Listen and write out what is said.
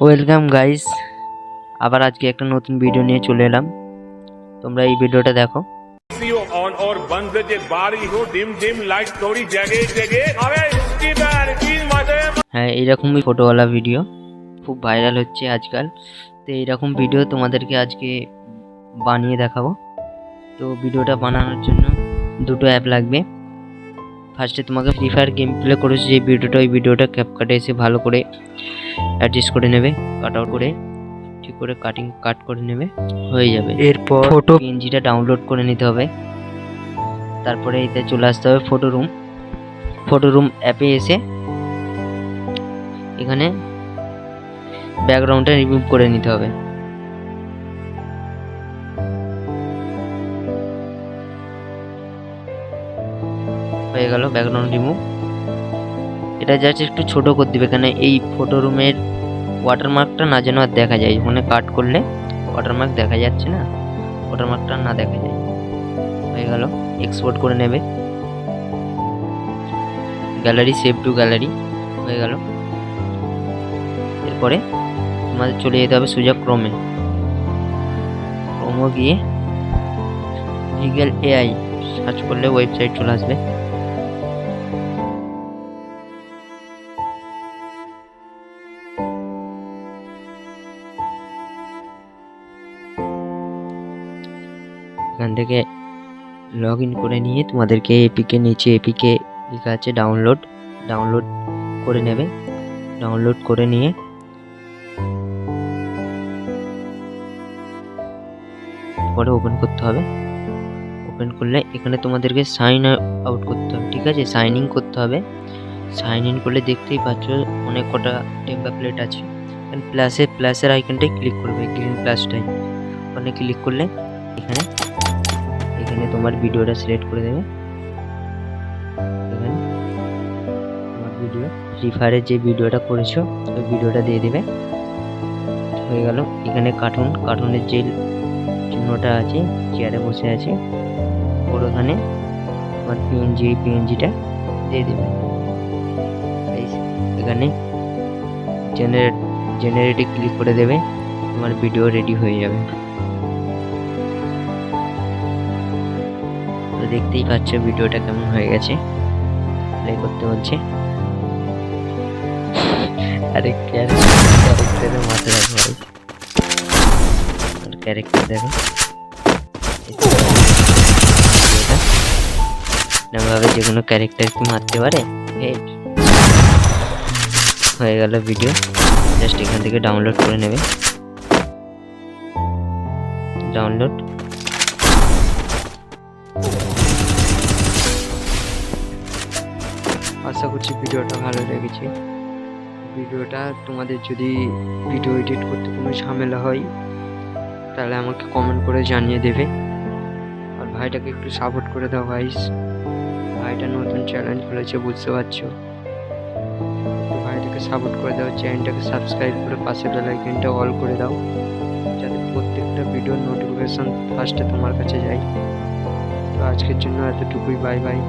Welcome guys, আবার আজকে একটা নতুন ভিডিও নিয়ে চলে এলাম। তোমরা এই ভিডিওটা দেখো। और बंद जे बारी हो डिम डिम लाइट थोड़ी जगह जगह अरे इसकी बैर की मजे। হ্যাঁ, এইরকমই ফটোওয়ালা ভিডিও খুব ভাইরাল হচ্ছে আজকাল। তো এইরকম ভিডিও তোমাদেরকে আজকে বানিয়ে দেখাবো। তো ভিডিওটা বানানোর জন্য দুটো অ্যাপ লাগবে। ফার্স্টে তোমাকে ফ্রি ফায়ার গেম প্লে করেছি যে ভিডিওটা, ওই ভিডিওটা ক্যাপকাটে এসে ভালো করে অ্যাডজাস্ট করে নেবে, কাট আউট করে ঠিক করে কাট করে নেবে, হয়ে যাবে। এরপর ফটো পিএনজিটা ডাউনলোড করে নিতে হবে। তারপরে এতে চলে আসতে হবে ফটো রুম অ্যাপে এসে এখানে ব্যাকগ্রাউন্ডটা রিমুভ করে নিতে হবে। হয়ে গেল ব্যাকগ্রাউন্ড রিমুভ। এটা জাস্ট একটু ছোট করে দিবে, কেন এই ফটো রুমের ওয়াটারমার্কটা না যেন আর দেখা যায়। মানে কাট করলে ওয়াটারমার্ক দেখা যাচ্ছে না, ওয়াটারমার্কটা না দেখা যায়। হয়ে গেল, এক্সপোর্ট করে নেবে। গ্যালারি সেভ টু গ্যালারি হয়ে গেল। এরপরে তোমাদের চলে যেতে হবে সোজা ক্রোমে গিয়ে গুগল এআই সার্চ করলে ওয়েবসাইট চলে আসবে। এখান থেকে লগ ইন করে নিয়ে তোমাদেরকে এপিকে নিচে এপিকে লেখা আছে ডাউনলোড করে নেবে। ডাউনলোড করে নিয়ে পরে ওপেন করতে হবে। ওপেন করলে এখানে তোমাদেরকে সাইন আউট করতে হবে, ঠিক আছে? সাইন ইন করতে হবে। সাইন ইন করলে দেখতেই পাচ্ছ অনেক কটা টেমপ্লেট আছে। প্লাসের আইকনটাই ক্লিক করবে, গ্রিন প্লাসটাই। ওখানে ক্লিক করলে এখানে তোমার ভিডিওটা সিলেক্ট করে দেবে। এখানে তোমার ভিডিও ফ্রি ফায়ারের যে ভিডিওটা করেছো ওই ভিডিওটা দিয়ে দেবে। হয়ে গেল। এখানে কার্টুনের যে চিহ্নটা আছে, চেয়ারে বসে আছে, ওর ওখানে তোমার পিএনজিটা দিয়ে দেবে। এখানে জেনারেটে ক্লিক করে দেবে, তোমার ভিডিও রেডি হয়ে যাবে। তো দেখতেই পাচ্ছ ভিডিওটা কেমন হয়ে গেছে। প্লে করতে হচ্ছে। আরে ক্যারেক্টারের মাথা রাখো ভাই, ক্যারেক্টার দেখো। ভাবে যে কোনো ক্যারেক্টারকে মারতে পারে। হয়ে গেল ভিডিও। জাস্ট এখান থেকে ডাউনলোড করে নেবে। ডাউনলোড আশা করছি ভিডিওটা ভালো লেগেছে। ভিডিওটা তোমাদের যদি ভিডিও এডিট করতে কোনো ঝামেলা হয় তাহলে আমাকে কমেন্ট করে জানিয়ে দেবে। আর ভাইটাকে একটু সাপোর্ট করে দাও গাইস। ভাইটা নতুন চ্যালেঞ্জ খুলেছে, বুঝতে পারছো। ভাইটাকে সাপোর্ট করে দাও, চ্যানেলটাকে সাবস্ক্রাইব করে পাশে বেল আইকনটা অল করে দাও, যাতে প্রত্যেকটা ভিডিওর নোটিফিকেশন ফার্স্টে তোমার কাছে যায়। তো আজকের জন্য এতটুকুই, বাই বাই।